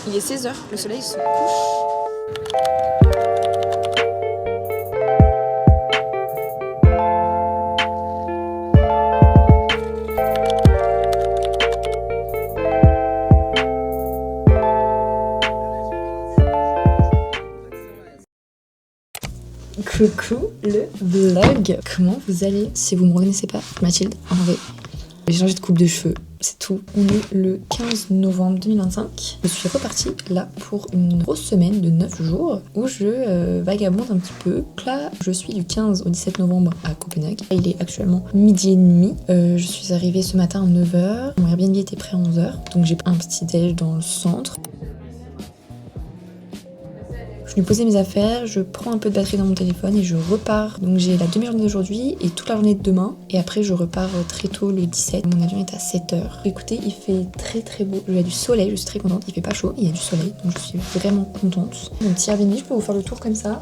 Il est 16h, le soleil se couche. Coucou le vlog. Comment vous allez? Si vous me reconnaissez pas, Mathilde, en vrai. J'ai changé de coupe de cheveux, c'est tout. On est le 15 novembre 2025. Je suis repartie là pour une grosse semaine de 9 jours où je vagabonde un petit peu. Donc là, je suis du 15 au 17 novembre à Copenhague. Il est actuellement midi et demi. Je suis arrivée ce matin à 9h. Mon Airbnb était prêt à 11h. Donc j'ai pris un petit déj dans le centre. Je lui posais mes affaires, je prends un peu de batterie dans mon téléphone et je repars. Donc j'ai la demi-journée d'aujourd'hui et toute la journée de demain. Et après je repars très tôt le 17. Mon avion est à 7h. Écoutez, il fait très très beau. Il y a du soleil, je suis très contente. Il fait pas chaud, il y a du soleil. Donc je suis vraiment contente. Mon petit Airbnb, je peux vous faire le tour comme ça.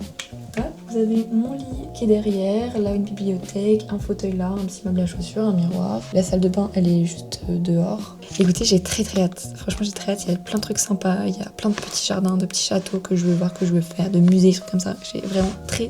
Hop, vous avez mon lit qui est derrière, là une bibliothèque, un fauteuil là, un petit meuble à chaussures, un miroir. La salle de bain, elle est juste dehors. Écoutez, j'ai très très hâte. Franchement, j'ai très hâte. Il y a plein de trucs sympas. Il y a plein de petits jardins, de petits châteaux que je veux voir, que je veux faire, de musées, des trucs comme ça. J'ai vraiment très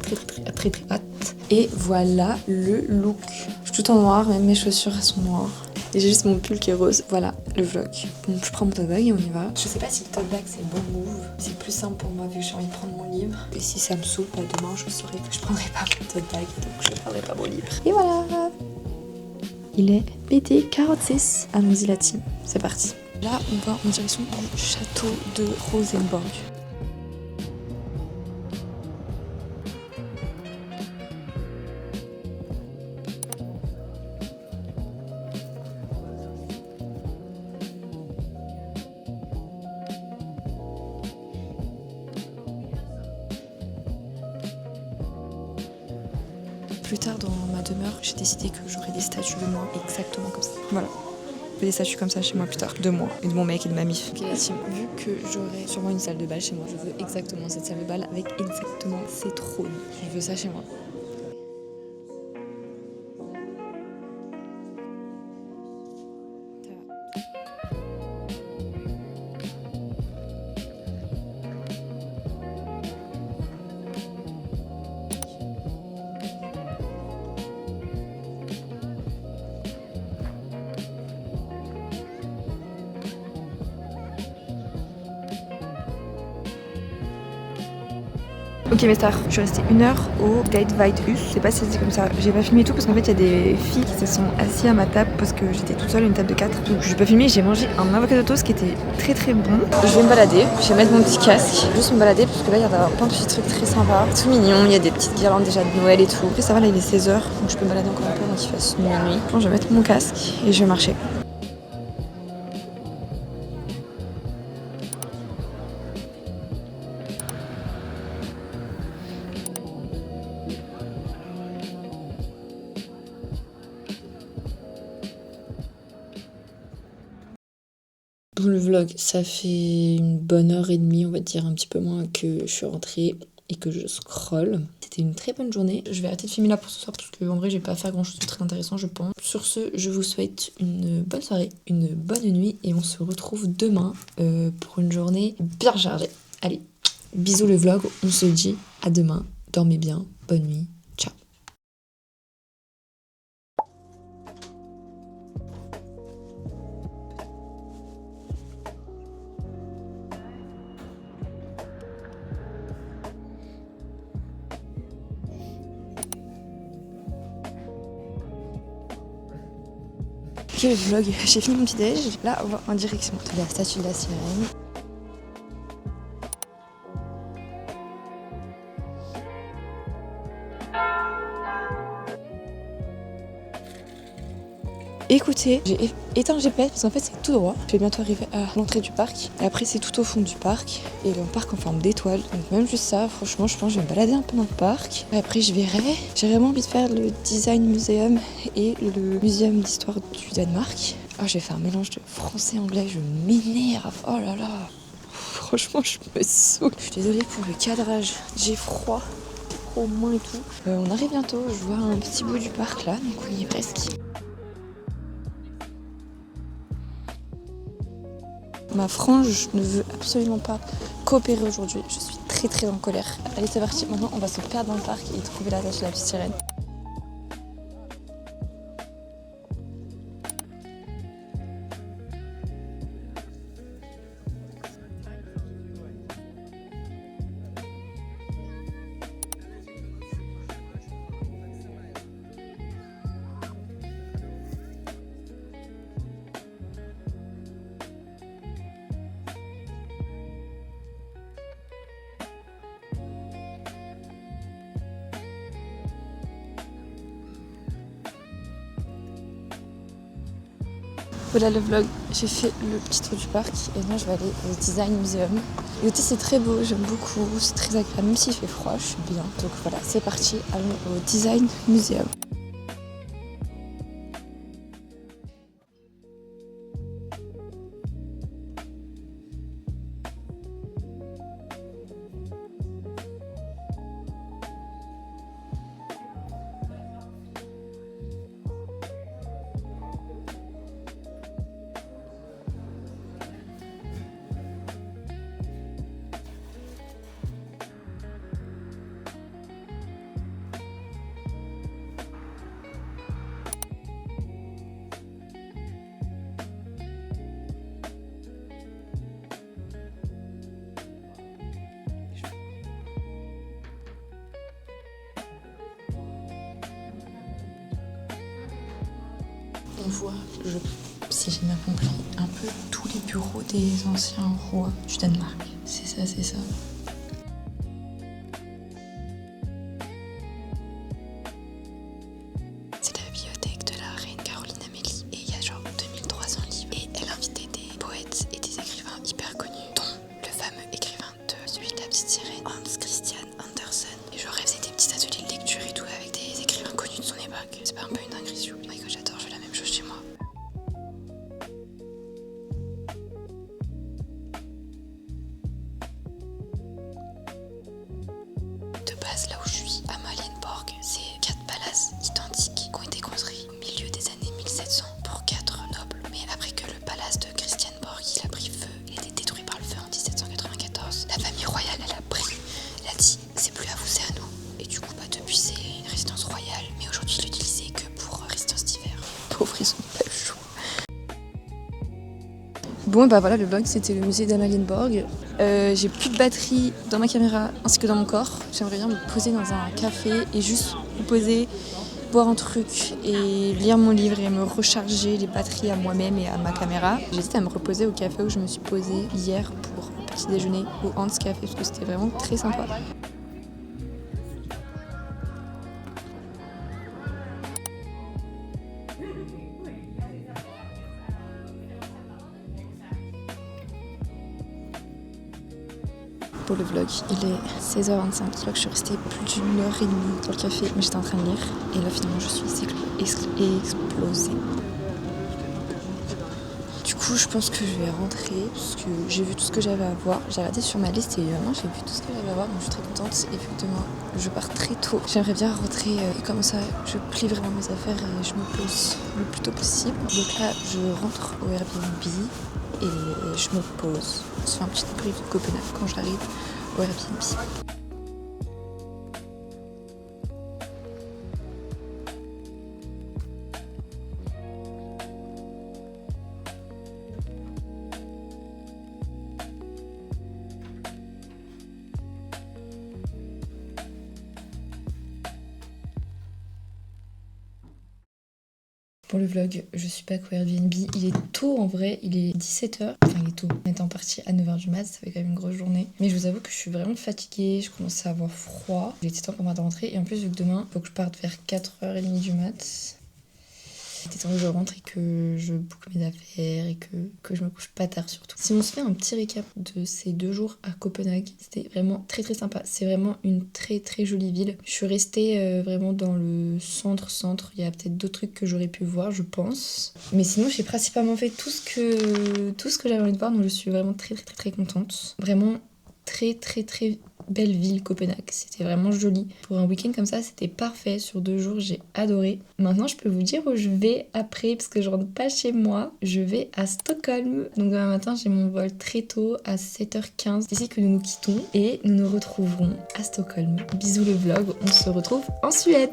hâte. Et voilà le look. Je suis tout en noir, même mes chaussures elles sont noires. Et j'ai juste mon pull qui est rose. Voilà le vlog. Bon, je prends mon tote bag et on y va. Je sais pas si le tote bag c'est le bon move. C'est plus simple pour moi vu que j'ai envie de prendre mon livre. Et si ça me saoule, bah demain je saurai que je prendrai pas mon tote bag. Donc je prendrai pas mon livre. Et voilà. Il est BT 46. Allons-y la team. C'est parti. Là on va en direction du château de Rosenborg. Plus tard dans ma demeure, j'ai décidé que j'aurais des statues de moi exactement comme ça. Voilà. Des statues comme ça chez moi plus tard, de moi et de mon mec et de ma mif. Ok la team, vu que j'aurai sûrement une salle de bal chez moi, je veux exactement cette salle de bal avec exactement ces trônes. Je veux ça chez moi. Ok mes stars, je suis restée 1 heure au Date Whitehus. Je sais pas si c'est comme ça. J'ai pas filmé tout parce qu'en fait il y a des filles qui se sont assises à ma table parce que j'étais toute seule, une table de 4. Donc j'ai pas filmé, j'ai mangé un avocado toast qui était très bon. Je vais me balader, je vais mettre mon petit casque, juste me balader parce que là il y a plein de petits trucs très sympas. Tout mignon, il y a des petites guirlandes déjà de Noël et tout. Après ça va, là il est 16h, donc je peux me balader encore un peu avant qu'il fasse minuit. Bon, je vais mettre mon casque et je vais marcher. Pour le vlog, ça fait une bonne heure et demie, on va dire un petit peu moins, que je suis rentrée et que je scrolle. C'était une très bonne journée. Je vais arrêter de filmer là pour ce soir parce qu'en vrai, j'ai pas à faire grand chose de très intéressant, je pense. Sur ce, je vous souhaite une bonne soirée, une bonne nuit et on se retrouve demain pour une journée bien chargée. Allez, bisous le vlog, on se dit à demain. Dormez bien, bonne nuit, ciao. Ok le vlog, j'ai fini mon petit déj. Là on va en direction de la statue de la sirène. Écoutez, j'ai éteint le GPS parce qu'en fait c'est tout droit. Je vais bientôt arriver à l'entrée du parc. Et après c'est tout au fond du parc. Et le parc en forme d'étoile. Donc même juste ça, franchement je pense que je vais me balader un peu dans le parc. Et après je verrai. J'ai vraiment envie de faire le Design Museum et le Muséum d'Histoire du Danemark. Oh, je vais faire un mélange de français et anglais, je m'énerve. Oh là là. Franchement je me saoule. Je suis désolée pour le cadrage. J'ai froid aux mains et tout. On arrive bientôt, je vois un petit bout du parc là, donc on y est presque. Ma frange ne veut absolument pas coopérer aujourd'hui. Je suis très en colère. Allez, c'est parti. Maintenant, on va se perdre dans le parc et trouver la tâche de la petite sirène. Voilà le vlog, j'ai fait le petit tour du parc et maintenant je vais aller au Design Museum. L'été c'est très beau, j'aime beaucoup, c'est très agréable, même s'il fait froid, je suis bien. Donc voilà, c'est parti, allons au Design Museum. On voit, si j'ai bien compris, un peu tous les bureaux des anciens rois du Danemark. C'est ça, c'est ça. C'est la bibliothèque de la reine Caroline Amélie et il y a genre 2300 livres. Et elle invitait des poètes et des écrivains hyper connus, dont le fameux écrivain de celui de la petite sirène, Hans Christian Andersen. Et genre elle faisait des petits ateliers de lecture et tout avec des écrivains connus de son époque. C'est pas un peu une dinguerie, s'il vous plaît? J'adore, je fais la même chose chez moi. Là où je suis, à Marienborg, c'est 4 palaces identiques qui ont été construits au milieu des années 1700 pour 4 nobles. Mais après que le palace de Christianborg il a pris feu, il a été détruit par le feu en 1794, la famille royale elle a dit c'est plus à vous, c'est à nous. Et du coup depuis c'est une résidence royale, mais aujourd'hui ils l'utilisaient que pour résidence d'hiver. Pauvres, ils ont pas le choix. Bon voilà, le vlog c'était le musée d'Amalienborg. J'ai plus de batterie dans ma caméra ainsi que dans mon corps. J'aimerais bien me poser dans un café et juste me poser, boire un truc et lire mon livre et me recharger les batteries à moi-même et à ma caméra. J'hésite à me reposer au café où je me suis posée hier pour le petit déjeuner au Hans Café parce que c'était vraiment très sympa. Pour le vlog, il est 16h25. Je crois que je suis restée plus d'une heure et demie dans le café, mais j'étais en train de lire. Et là, finalement, je suis explosée. Du coup, je pense que je vais rentrer parce que j'ai vu tout ce que j'avais à voir. J'ai regardé sur ma liste et vraiment, j'ai vu tout ce que j'avais à voir. Donc, je suis très contente. Et vu que demain, je pars très tôt. J'aimerais bien rentrer et comme ça, je plie vraiment mes affaires et je me pose le plus tôt possible. Donc là, je rentre au Airbnb. Et je me pose. On se fait un petit brief de Copenhague quand j'arrive au Airbnb. Pour le vlog, je suis pas qu'au Airbnb. Il est tôt en vrai, il est 17h. Enfin, il est tôt. On était en partie à 9h du mat, ça fait quand même une grosse journée. Mais je vous avoue que je suis vraiment fatiguée, je commence à avoir froid. Il était temps pour moi de rentrer. Et en plus, vu que demain, il faut que je parte vers 4h30 du mat. Il était temps que je rentre et que je boucle mes affaires et que je me couche pas tard surtout. Si on se fait un petit récap de ces 2 jours à Copenhague, c'était vraiment très sympa. C'est vraiment une très jolie ville. Je suis restée vraiment dans le centre. Il y a peut-être d'autres trucs que j'aurais pu voir, je pense. Mais sinon, j'ai principalement fait tout ce que j'avais envie de voir, donc je suis vraiment très contente. Vraiment très belle ville Copenhague, c'était vraiment joli. Pour un week-end comme ça, c'était parfait. Sur 2 jours, j'ai adoré. Maintenant, je peux vous dire où je vais après, parce que je rentre pas chez moi. Je vais à Stockholm. Donc demain matin, j'ai mon vol très tôt à 7h15. C'est ici que nous nous quittons et nous nous retrouverons à Stockholm. Bisous le vlog, on se retrouve en Suède.